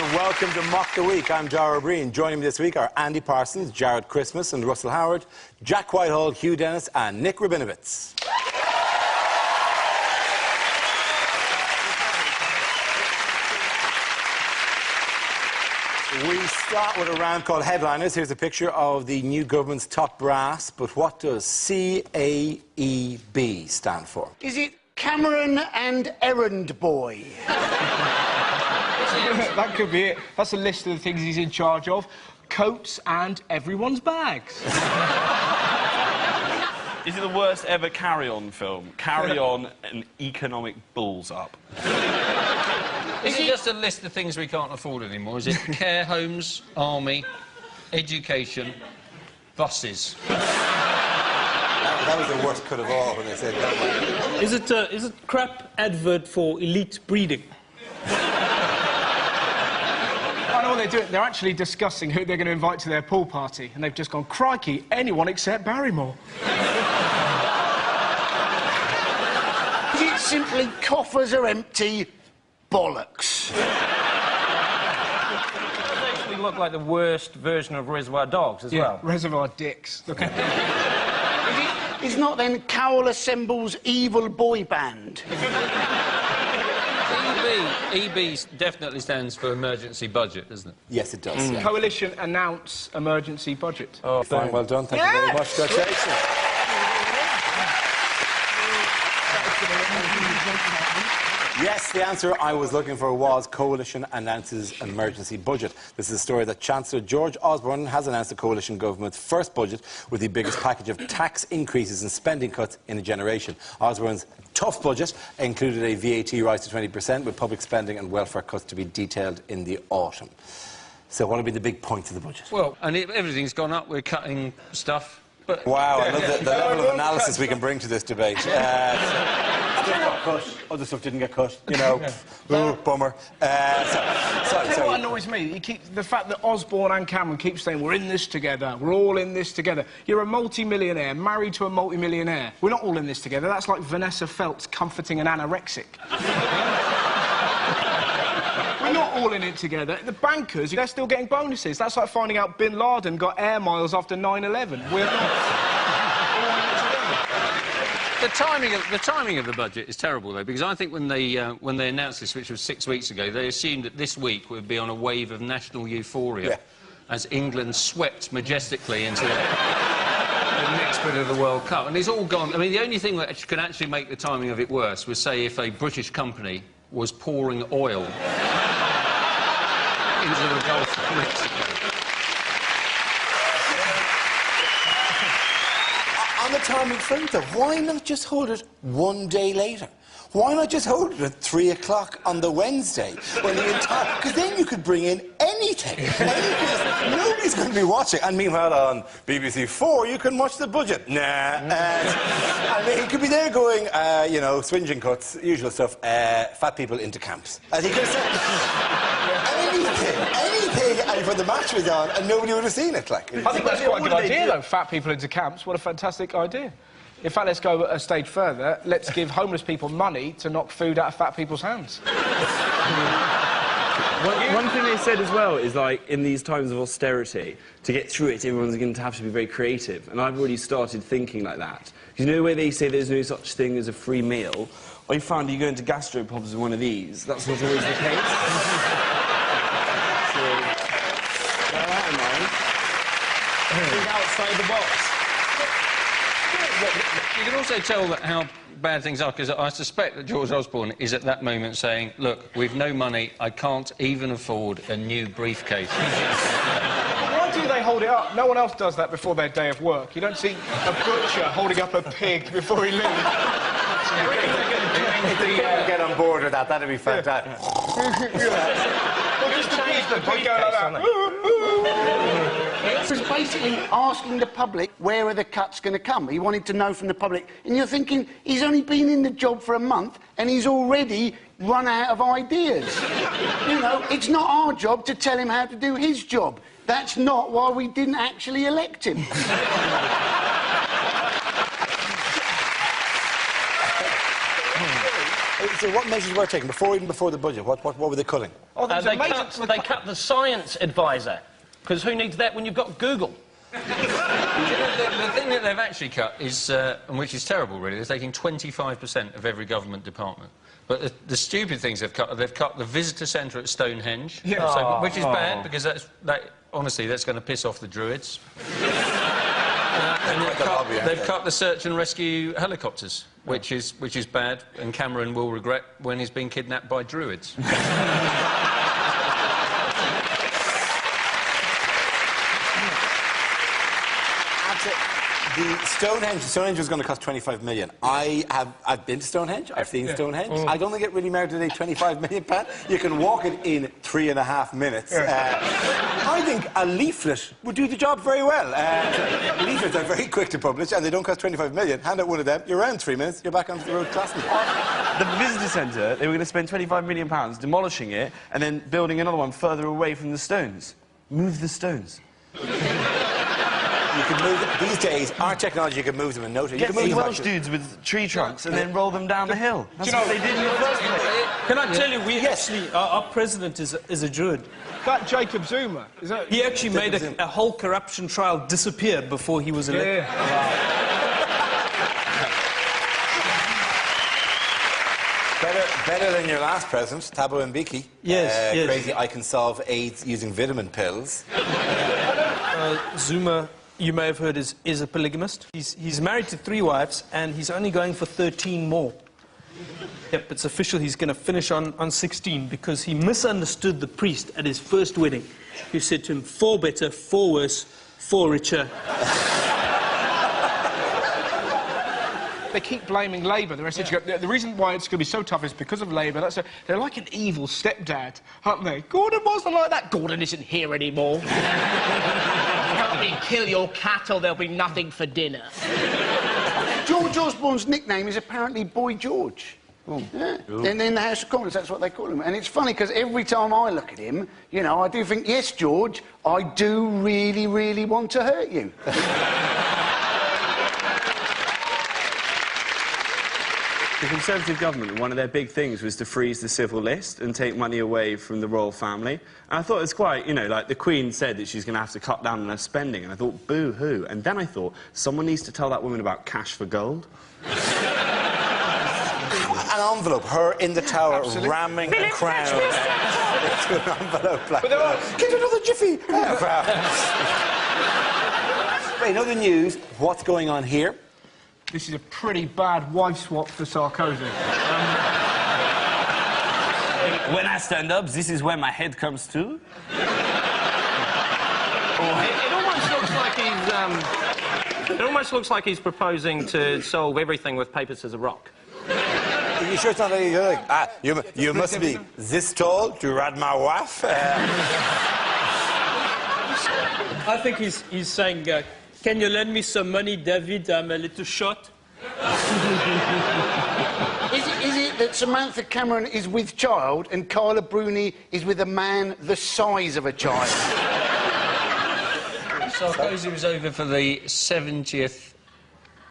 and welcome to Mock the Week. I'm Dara Breen. Joining me this week are Andy Parsons, Jared Christmas and Russell Howard, Jack Whitehall, Hugh Dennis and Nick Rabinowitz. We start with a round called Headliners. Here's a picture of the new government's top brass, but what does CAEB stand for? Is it Cameron and Errand Boy? That could be it. That's a list of the things he's in charge of. Coats and everyone's bags. Is it the worst ever Carry On film? Carry On and Economic Balls Up. Is it just a list of things we can't afford anymore? Is it care homes, army, education, buses? That was the worst cut of all when they said that. Is it crap advert for elite breeding? I know what they're doing. They're actually discussing who they're going to invite to their pool party, and they've just gone, crikey, anyone except Barrymore. Is it simply coffers are empty, bollocks? We look like the worst version of Reservoir Dogs as well. Reservoir Dicks. Look at Is not then Cowell Assemble's evil boy band? EB definitely stands for emergency budget, doesn't it? Yes, it does. Yeah. Coalition announce emergency budget. Oh, fine. Well done. Thank you very much. Congratulations. Yes, the answer I was looking for was Coalition announces emergency budget. This is a story that Chancellor George Osborne has announced the coalition government's first budget with the biggest package of tax increases and spending cuts in a generation. Osborne's tough budget included a VAT rise to 20% with public spending and welfare cuts to be detailed in the autumn. So what will be the big points of the budget? Well, and everything's gone up. We're cutting stuff. But wow, I love the level of analysis we can bring to this debate. Stuff got cut, other stuff didn't get cut, you know. Ooh, bummer. Sorry. What annoys me, the fact that Osborne and Cameron keep saying, we're in this together, we're all in this together. You're a multi-millionaire, married to a multi-millionaire. We're not all in this together. That's like Vanessa Feltz comforting an anorexic. We're not all in it together. The bankers, they're still getting bonuses. That's like finding out Bin Laden got air miles after 9/11. We're not all in it together. the timing of the budget is terrible, though, because I think when they announced this, which was 6 weeks ago, they assumed that this week would be on a wave of national euphoria as England swept majestically into the next bit of the World Cup. And it's all gone. I mean, the only thing that could actually make the timing of it worse was, say, if a British company was pouring oil into the Gulf of Mexico. On the timing front, though, why not just hold it one day later? Why not just hold it at 3 o'clock on the Wednesday? When the entire... Because then you could bring in anything. Nobody's going to be watching. And meanwhile, on BBC 4, you can watch the budget. Nah. I mean, he could be there going, you know, swinging cuts, usual stuff, fat people into camps. And he could have said anything, and before the match was on, and nobody would have seen it, like. I think that's quite a good idea, though, fat people into camps. What a fantastic idea. In fact, let's go a stage further. Let's give homeless people money to knock food out of fat people's hands. One thing they said as well is, like, in these times of austerity, to get through it, everyone's going to have to be very creative. And I've already started thinking like that. You know where they say there's no such thing as a free meal? I found you go into gastropubs with one of these. That's not always the case. So, bear that in mind. Think outside the box. You can also tell that how bad things are, because I suspect that George Osborne is at that moment saying, look, we've no money, I can't even afford a new briefcase. Why do they hold it up? No one else does that before their day of work. You don't see a butcher holding up a pig before he leaves. If they get on board with that, that'd be fantastic. Well, just change the pig go like that. It was basically asking the public, where are the cuts going to come? He wanted to know from the public. And you're thinking, he's only been in the job for a month, and he's already run out of ideas. You know, it's not our job to tell him how to do his job. That's not why we didn't actually elect him. So what measures were taken even before the budget? What were they cutting? Oh, there's a They major- cut the science advisor, because who needs that when you've got Google? The thing that they've actually cut is, and which is terrible really, they're taking 25% of every government department. But the stupid things they've cut the visitor centre at Stonehenge, which is bad, because honestly, that's going to piss off the Druids. And they've cut the search and rescue helicopters, which is bad, and Cameron will regret when he's been kidnapped by Druids. The Stonehenge was going to cost 25 million. I've been to Stonehenge. I've seen Stonehenge. I don't think it really merited a 25 million pound. You can walk it in 3.5 minutes. I think a leaflet would do the job very well. Leaflets are very quick to publish, and they don't cost 25 million. Hand out one of them, you're around 3 minutes, you're back onto the road classing. The visitor centre, they were going to spend £25 million demolishing it and then building another one further away from the stones. Move the stones. You can move them. These days, our technology, you can move them in no time. You Get can move these them Welsh dudes with tree trunks and then roll them down the hill. That's what they did in the first place. Can I tell you, our president is a Druid. That Jacob Zuma, is that... He actually made a whole corruption trial disappear before he was elected. Better than your last president, Thabo Mbeki. Yes. Crazy, I can solve AIDS using vitamin pills. Zuma, you may have heard, is a polygamist. He's married to 3 wives, and he's only going for 13 more. Yep, it's official. He's going to finish on 16 because he misunderstood the priest at his first wedding, who said to him, 4 better, 4 worse, 4 richer. They keep blaming Labour. The reason why it's going to be so tough is because of Labour. They're like an evil stepdad, aren't they? Gordon wasn't like that. Gordon isn't here anymore. Help me kill your cattle, there'll be nothing for dinner. George Osborne's nickname is apparently Boy George. Yeah. And in the House of Commons, that's what they call him. And it's funny, because every time I look at him, you know, I do think, yes, George, I do really, really want to hurt you. The Conservative government, one of their big things was to freeze the civil list and take money away from the royal family. And I thought it was quite, you know, like the Queen said that she's going to have to cut down on her spending, and I thought, boo-hoo. And then I thought, someone needs to tell that woman about cash for gold. An envelope, her in the tower, ramming a crown into an envelope. Like, get another jiffy! Wait, in other news, what's going on here? This is a pretty bad wife swap for Sarkozy. When I stand up, this is where my head comes to. It almost looks like he's proposing to solve everything with paper, scissors, rock. Are you sure it's not like, you must be this tall to ride my wife? I think he's saying, can you lend me some money, David? I'm a little short. Is it that Samantha Cameron is with child and Carla Bruni is with a man the size of a child? Sarkozy was over for the 70th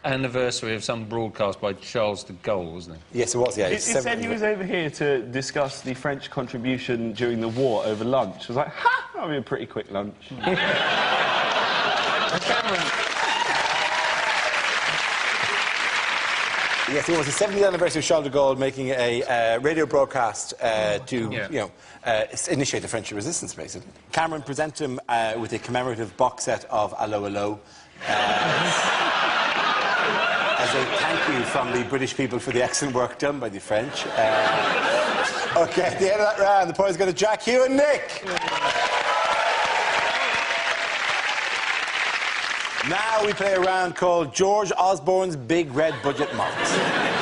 anniversary of some broadcast by Charles de Gaulle, wasn't he? Yes, it was, yeah. It said he was over here to discuss the French contribution during the war over lunch. I was like, ha! That'll be a pretty quick lunch. Yes, it was the 70th anniversary of Charles de Gaulle making a radio broadcast to, initiate the French resistance, basically. Cameron presented him with a commemorative box set of Allo Allo as a thank you from the British people for the excellent work done by the French. OK, at the end of that round, the points go to Jack, Hugh and Nick. Now we play a round called George Osborne's Big Red Budget Mocks.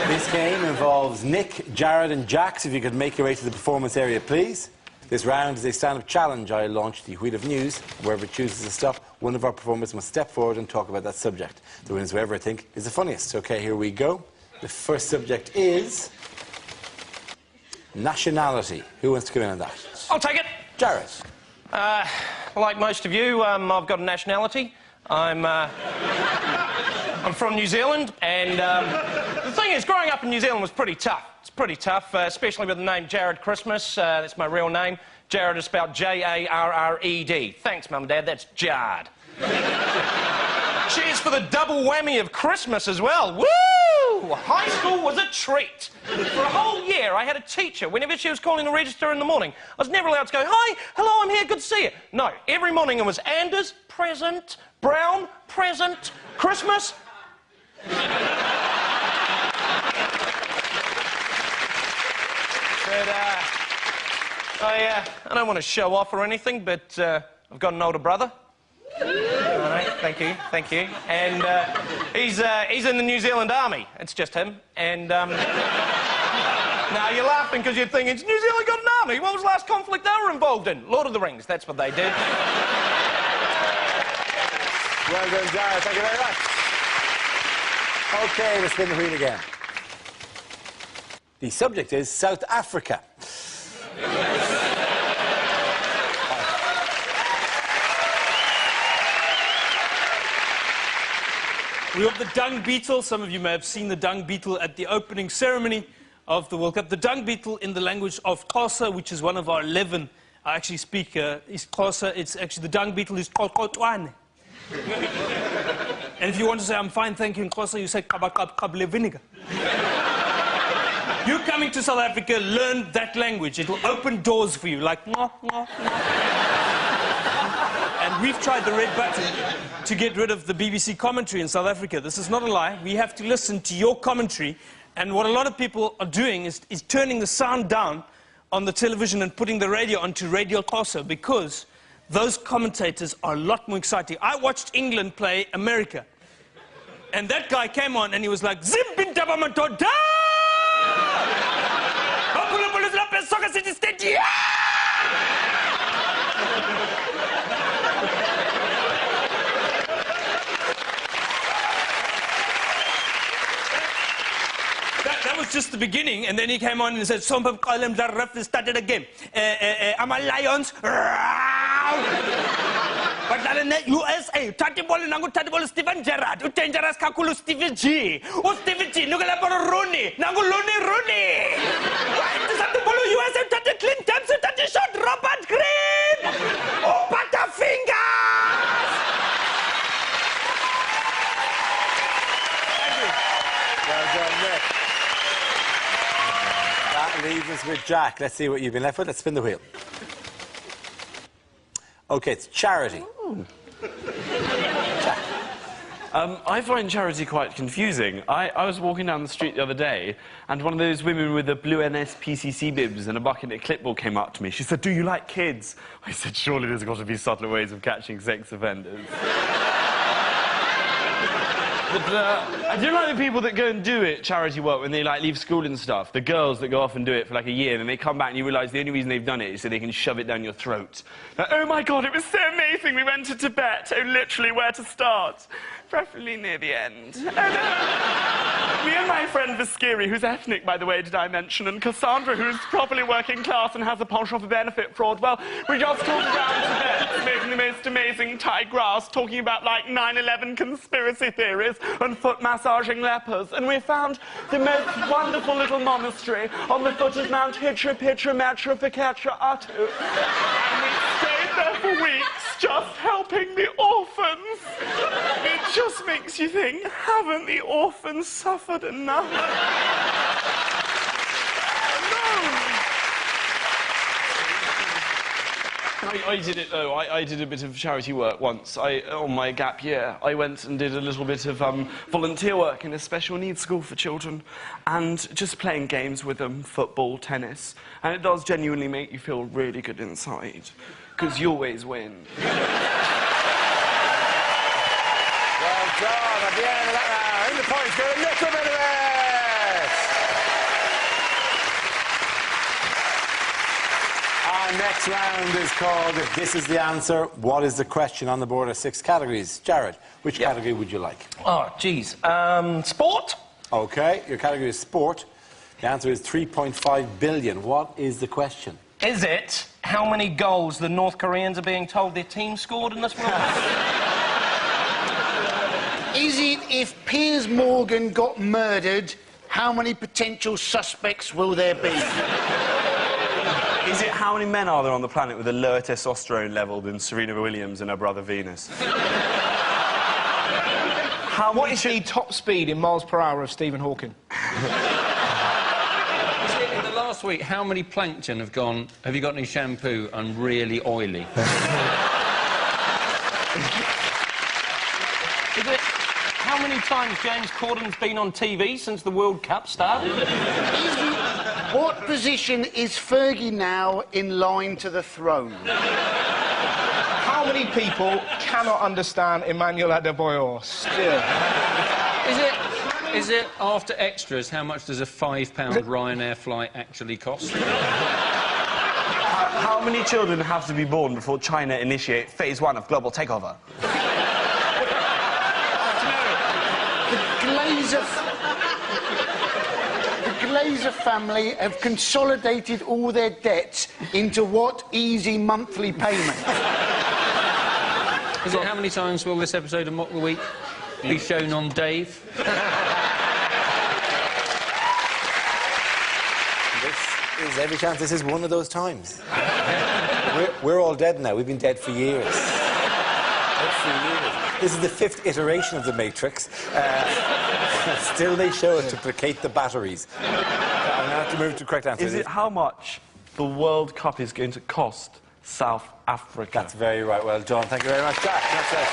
This game involves Nick, Jared and Jax. If you could make your way to the performance area, please. This round is a stand-up challenge. I launch the Wheel of News. Wherever it chooses to stop, one of our performers must step forward and talk about that subject. The winner is whoever I think is the funniest. OK, here we go. The first subject is nationality. Who wants to come in on that? I'll take it. Jared. Like most of you, I've got a nationality. I'm from New Zealand, and the thing is, growing up in New Zealand was pretty tough. It's pretty tough, especially with the name Jared Christmas. That's my real name. Jared is spelled J-A-R-R-E-D. Thanks, Mum and Dad, that's Jard. Cheers for the double whammy of Christmas as well. Woo! High school was a treat. For a whole year, I had a teacher. Whenever she was calling the register in the morning, I was never allowed to go, "Hi, hello, I'm here, good to see you." No, every morning it was Anders, present, Brown, present, Christmas. But, I don't want to show off or anything, but I've got an older brother. All right, thank you. And he's in the New Zealand Army. It's just him. And now you're laughing because you're thinking, New Zealand got an army. What was the last conflict they were involved in? Lord of the Rings. That's what they did. Well done, Jared. Thank you very much. OK, let's spin the wheel again. The subject is South Africa. We have the dung beetle. Some of you may have seen the dung beetle at the opening ceremony of the World Cup. The dung beetle in the language of Xhosa, which is one of our 11 I actually speak, is Xhosa. It's actually the dung beetle is Xhoxotwane. And if you want to say, "I'm fine, thank you," in Xhosa, you say, "Kabakab vinegar." You coming to South Africa, learn that language. It'll open doors for you, like, "Mwah, mwah, mwah." And we've tried the red button to get rid of the BBC commentary in South Africa. This is not a lie. We have to listen to your commentary. And what a lot of people are doing is turning the sound down on the television and putting the radio onto Radio Xhosa, because those commentators are a lot more exciting. I watched England play America. And that guy came on and he was like, "Zimbintaba Matoda! Soccer City Stadium!" That was just the beginning, and then he came on and said, "Some call him the ref started again. I'm a Lions. But in the USA, Tatibol Steven Gerrard, Dangerous Kakulu Stevie G. Oh, Stevie G, look at Rooney. Nangu Rooney. What is that the ball USA? Tati Clint Dempsey, Tati shot Robert Green. Oh, Butterfingers. Well done, Nick. That leaves us with Jack. Let's see what you've been left with. Let's spin the wheel. OK, it's charity. I find charity quite confusing. I was walking down the street the other day, and one of those women with the blue NSPCC bibs and a bucket and clipboard came up to me. She said, "Do you like kids?" I said, "Surely there's got to be subtler ways of catching sex offenders." But I do like the people that go and do it, charity work, when they, like, leave school and stuff. The girls that go off and do it for, like, a year, and then they come back and you realise the only reason they've done it is so they can shove it down your throat. Like, "Oh, my God, it was so amazing. We went to Tibet. Oh, literally, where to start? Preferably near the end." Oh, no. Me and my friend Viskiri, who's ethnic, by the way, did I mention, and Cassandra, who's properly working class and has a penchant for benefit fraud, well, we just talked around Tibet, smoking the most amazing Thai grass, talking about, like, 9/11 conspiracy theories and foot massaging lepers, and we found the most wonderful little monastery on the foot of Mount Hitra Pitra Metra Piketra Atu. And we stayed there for weeks, just helping the orphans. It just makes you think, haven't the orphans suffered enough? I did it, though. I did a bit of charity work once. On my gap year, I went and did a little bit of volunteer work in a special needs school for children, and just playing games with them, football, tennis, and it does genuinely make you feel really good inside, because you always win. Well done. At the end of that round, the points go a little bit of it. Our next round is called If This Is the Answer, What is the Question? On the board are 6 categories. Jared, which category would you like? Oh, geez. Sport? OK, your category is sport. The answer is 3.5 billion. What is the question? Is it how many goals the North Koreans are being told their team scored in this World Cup? Is it if Piers Morgan got murdered how many potential suspects will there be? Is it how many men are there on the planet with a lower testosterone level than Serena Williams and her brother Venus? What is the top speed in miles per hour of Stephen Hawking? In the last week, how many plankton have gone, have you got any shampoo? I'm really oily. How many times James Corden's been on TV since the World Cup started? What position is Fergie now in line to the throne? How many people cannot understand Emmanuel Adebayor still? Is it after extras, how much does a £5 Ryanair flight actually cost? How many children have to be born before China initiate phase 1 of global takeover? The Glazer family have consolidated all their debts into what easy monthly payment? Is it how many times will this episode of Mock the Week be shown on Dave? Every chance this is one of those times. we're all dead now. We've been dead for years. This is the 5th iteration of The Matrix. Still they show it to placate the batteries. I'm going to have to move to the correct answer. Is it how much the World Cup is going to cost South Africa? That's very right. Well done. Thank you very much, Jack. That's it.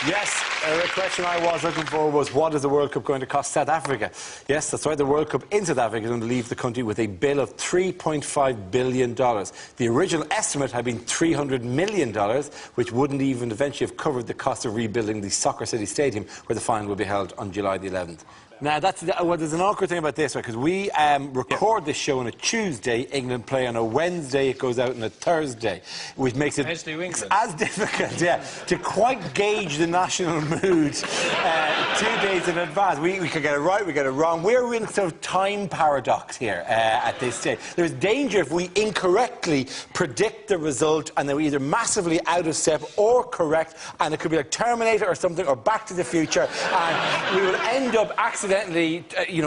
Yes, the question I was looking for was, what is the World Cup going to cost South Africa? Yes, that's right, the World Cup in South Africa is going to leave the country with a bill of $3.5 billion. The original estimate had been $300 million, which wouldn't even eventually have covered the cost of rebuilding the Soccer City Stadium, where the final will be held on July the 11th. Now, there's an awkward thing about this, right, because we record this show on a Tuesday, England play on a Wednesday, it goes out on a Thursday, which makes it as difficult, to quite gauge the national mood 2 days in advance. We could get it right, we get it wrong. We're in sort of time paradox here at this stage. There's danger if we incorrectly predict the result and then we're either massively out of step or correct, and it could be like Terminator or something, or Back to the Future, and we will end up accidentally,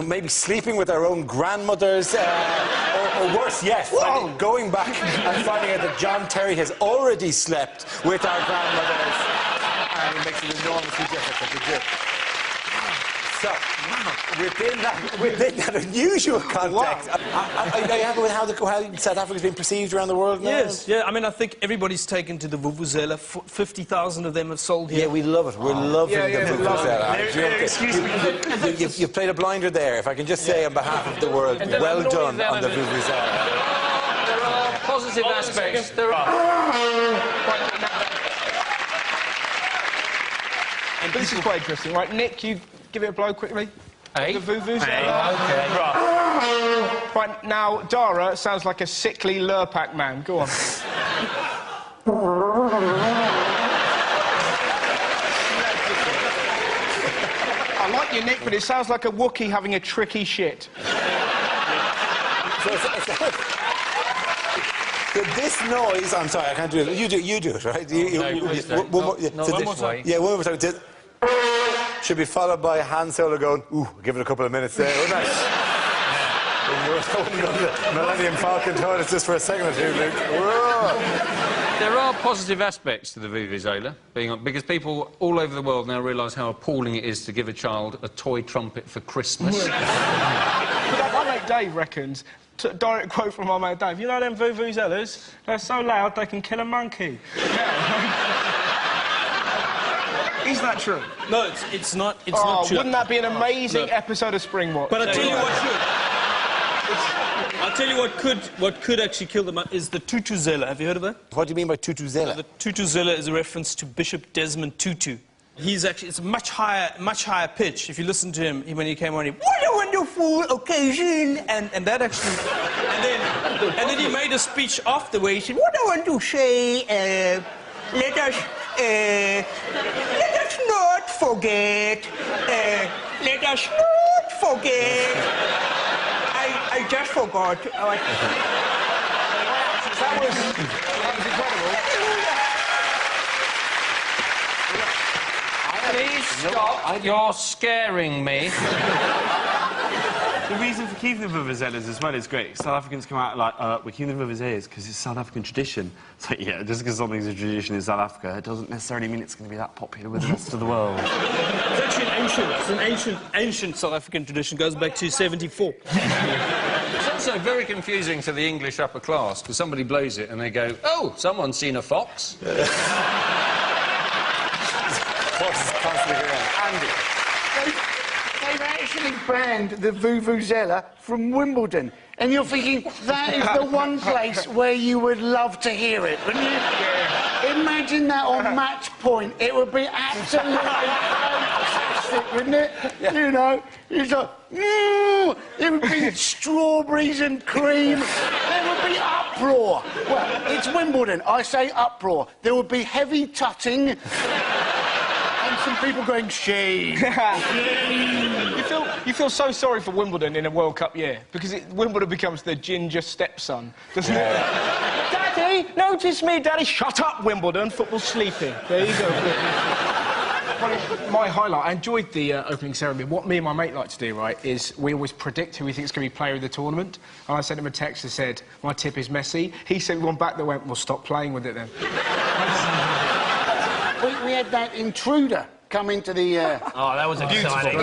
maybe sleeping with our own grandmothers, or worse yet, going back and finding out that John Terry has already slept with our grandmothers, and it makes it enormously difficult to do. So, within that unusual context, are you happy with how South Africa's been perceived around the world now? Yes, yeah, I mean, I think everybody's taken to the Vuvuzela. 50,000 of them have sold here. Yeah, we love it. We're loving the Vuvuzela. Excuse me. You've played a blinder there, if I can just say on behalf of the world, well done on the Vuvuzela. There are positive aspects. There are... And this is quite interesting, right? Nick, you give it a blow quickly. Hey? The Vuvuzela. Okay. Right, now, Dara sounds like a sickly Lurpak man. Go on. I like you, Nick, but it sounds like a Wookiee having a tricky shit. This noise, I'm sorry, I can't do it. You do it, right? Not this way. Yeah, one more time. Should be followed by Han Solo going, ooh, give it a couple of minutes there, wouldn't I? Millennium Falcon toilets just for a second or two, Luke. There are positive aspects to the Vuvuzela, because people all over the world now realise how appalling it is to give a child a toy trumpet for Christmas. My mate Dave reckons, direct quote from my mate Dave, you know them Vuvuzelas? They're so loud they can kill a monkey. Is that true? No, it's not. It's not true. Wouldn't that be an amazing episode of Springwatch? But I'll tell you what should. I'll tell you what could actually kill them is the Tutuzela. Have you heard of that? What do you mean by Tutuzela? The Tutuzela is a reference to Bishop Desmond Tutu. He's actually, it's a much higher pitch. If you listen to him, when he came on, what a wonderful occasion, and that actually, and then he made a speech afterwards. He said, what I want to say, let us not forget, let us not forget. I just forgot. That was incredible. Please stop. You're scaring me. The reason for keeping the vuvuzelas as well is great. South Africans come out like, we're keeping the vuvuzelas because it's South African tradition. It's like, yeah, just because something's a tradition in South Africa, it doesn't necessarily mean it's going to be that popular with the rest of the world. It's actually an ancient South African tradition. Goes back to 74. It's also very confusing to the English upper class, because somebody blows it and they go, oh, someone's seen a fox. Fox is constantly around. Andy. They've actually banned the vuvuzela from Wimbledon. And you're thinking, that is the one place where you would love to hear it, wouldn't you? Yeah. Imagine that on Match Point. It would be absolutely fantastic, wouldn't it? Yeah. You know, it's like, it would be strawberries and cream. There would be uproar. Well, it's Wimbledon. I say uproar. There would be heavy tutting and some people going, shame. You feel so sorry for Wimbledon in a World Cup year, because Wimbledon becomes the ginger stepson, doesn't it? Daddy, notice me, Daddy. Shut up, Wimbledon. Football's sleeping. There you go. My highlight, I enjoyed the opening ceremony. What me and my mate like to do, right, is we always predict who we think is going to be player of the tournament. And I sent him a text that said, my tip is Messi. He sent one back that went, well, stop playing with it then. We had that intruder come into the... Oh, that was exciting.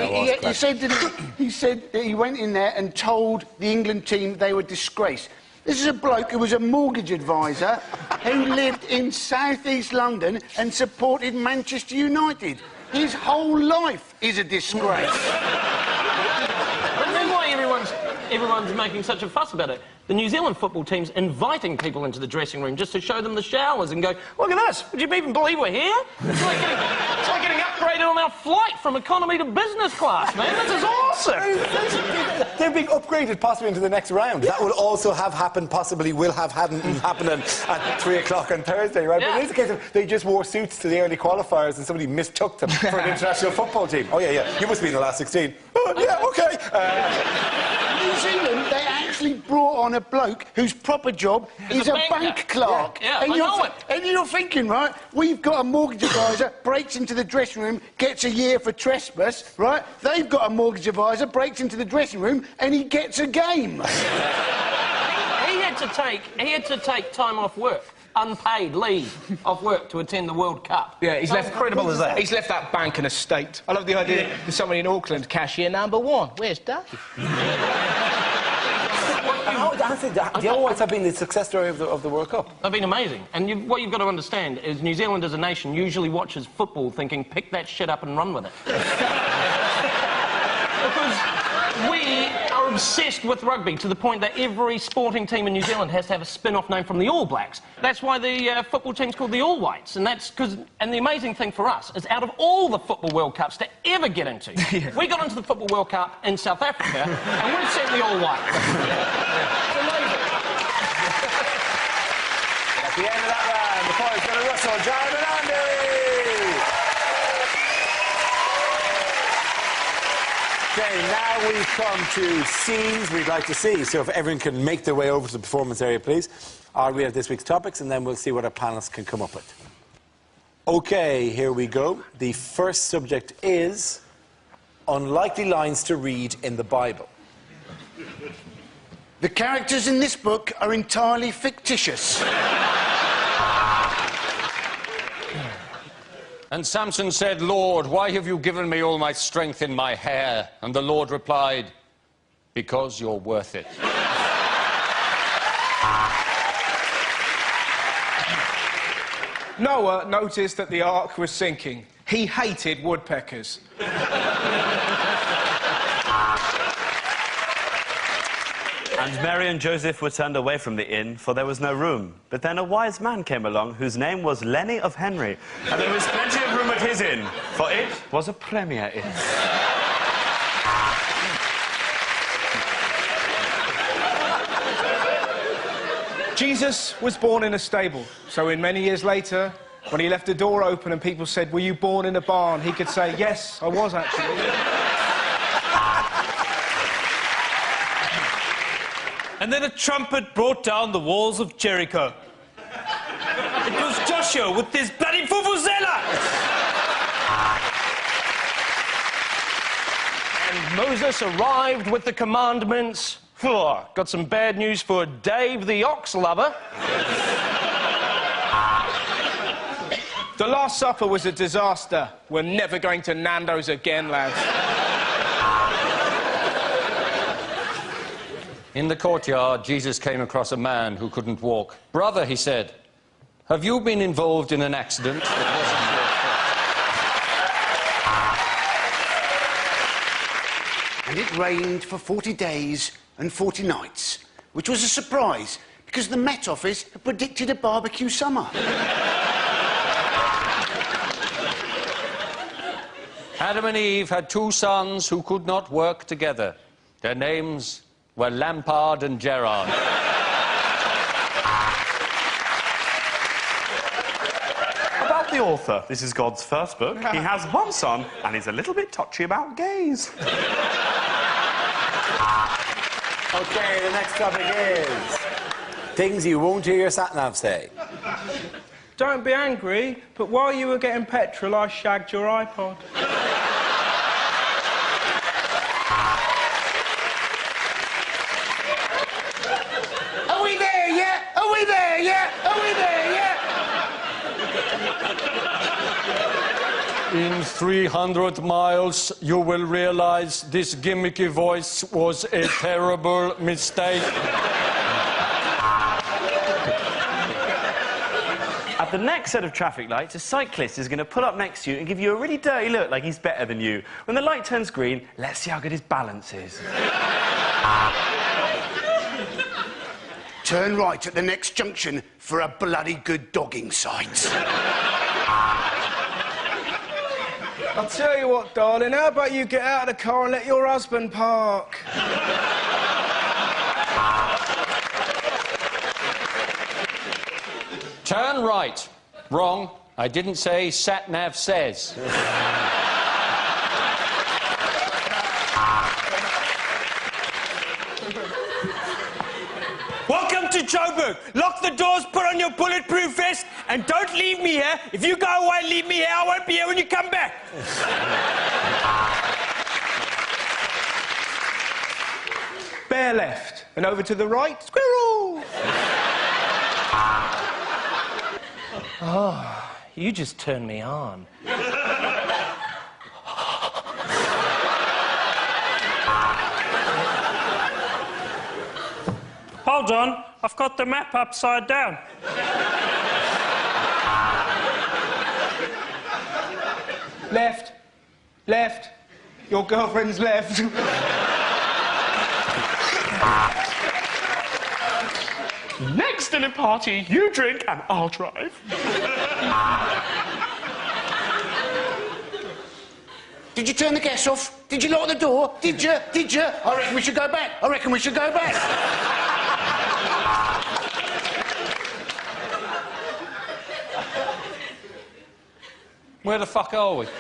He said that he went in there and told the England team they were disgraced. This is a bloke who was a mortgage advisor who lived in South East London and supported Manchester United. His whole life is a disgrace. I know why everyone's making such a fuss about it. The New Zealand football team's inviting people into the dressing room just to show them the showers and go, look at this, would you even believe we're here? It's like getting upgraded on our flight from economy to business class, man. This is awesome. They're being upgraded possibly into the next round. That will also have happened, possibly will have happened at 3 o'clock on Thursday, right? Yeah. But it is a case of they just wore suits to the early qualifiers and somebody mistook them for an international football team. Oh, yeah, you must be in the last 16. Oh, yeah, OK. New Zealand, they actually brought on a bloke whose proper job is a bank clerk. Yeah, I know it. And you're thinking, right, we've got a mortgage advisor, breaks into the dressing room, gets a year for trespass, right? They've got a mortgage advisor, breaks into the dressing room, and he gets a game. He had to take time off work. Unpaid leave off work to attend the World Cup. Yeah, he's left... Incredible as that. He's left that bank in a state. I love the idea there's somebody in Auckland, cashier number 1. Where's Dave? The All Whites have been the success story of the World Cup. They've been amazing. And what you've got to understand is New Zealand as a nation usually watches football thinking, pick that shit up and run with it. Because we are obsessed with rugby to the point that every sporting team in New Zealand has to have a spin-off name from the All Blacks. That's why the football team's called the All Whites. And that's because... And the amazing thing for us is out of all the Football World Cups to ever get into, we got into the Football World Cup in South Africa and we've sent the All Whites. It's amazing. At the end of that round, the points go to Russell, John and Andy! Okay, now we come to scenes we'd like to see. So if everyone can make their way over to the performance area, please. I'll read out this week's topics, and then we'll see what our panelists can come up with. OK, here we go. The first subject is unlikely lines to read in the Bible. The characters in this book are entirely fictitious. And Samson said, Lord, why have you given me all my strength in my hair? And the Lord replied, because you're worth it. Noah noticed that the ark was sinking. He hated woodpeckers. And Mary and Joseph were turned away from the inn, for there was no room. But then a wise man came along, whose name was Lenny of Henry. And there was plenty of room at his inn, for it was a premier inn. Jesus was born in a stable, so in many years later, when he left the door open and people said, were you born in a barn? He could say, yes, I was actually. And then a trumpet brought down the walls of Jericho. It was Joshua with his bloody vuvuzela! Moses arrived with the commandments. Got some bad news for Dave the ox lover. The Last Supper was a disaster. We're never going to Nando's again, lads. In the courtyard, Jesus came across a man who couldn't walk. "Brother," he said, "have you been involved in an accident that wasn't your fault?" And it rained for 40 days and 40 nights, which was a surprise, because the Met Office had predicted a barbecue summer. Adam and Eve had two sons who could not work together. Their names were Lampard and Gerrard. About the author, this is God's first book. He has one son, and he's a little bit touchy about gays. OK, the next topic is things you won't hear your sat-nav say. Don't be angry, but while you were getting petrol, I shagged your iPod. Are we there yet? Are we there yet? Are we there yet? In 300 miles, you will realize this gimmicky voice was a terrible mistake. At the next set of traffic lights, a cyclist is going to pull up next to you and give you a really dirty look like he's better than you. When the light turns green, let's see how good his balance is. Turn right at the next junction for a bloody good dogging site. I'll tell you what, darling, how about you get out of the car and let your husband park? Turn right. Wrong. I didn't say sat-nav says. Welcome to Joburg. Lock the doors, put on your bulletproof vest, and don't leave me here. If you go away and leave me here, I won't be here when you come back. Bear left, and over to the right, squirrel! Oh, you just turned me on. Hold on, I've got the map upside down. Left. Left. Your girlfriend's left. Next dinner party, you drink and I'll drive. Did you turn the gas off? Did you lock the door? Did you? Did you? I reckon we should go back. I reckon we should go back. Where the fuck are we? And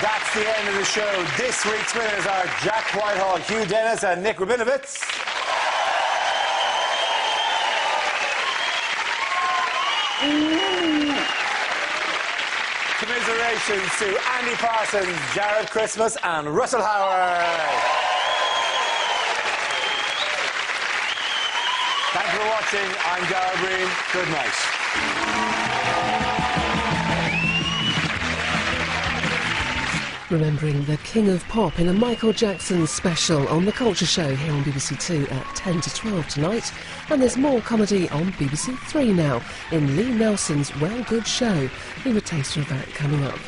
that's the end of the show. This week's winners are Jack Whitehall, Hugh Dennis and Nick Rabinowitz. Commiserations to Andy Parsons, Jared Christmas and Russell Howard. Thanks for watching. I'm Darrell Green. Good night. Remembering the King of Pop in a Michael Jackson special on The Culture Show here on BBC Two at 10 to 12 tonight. And there's more comedy on BBC Three now in Lee Nelson's Well Good Show. We have a taster of that coming up.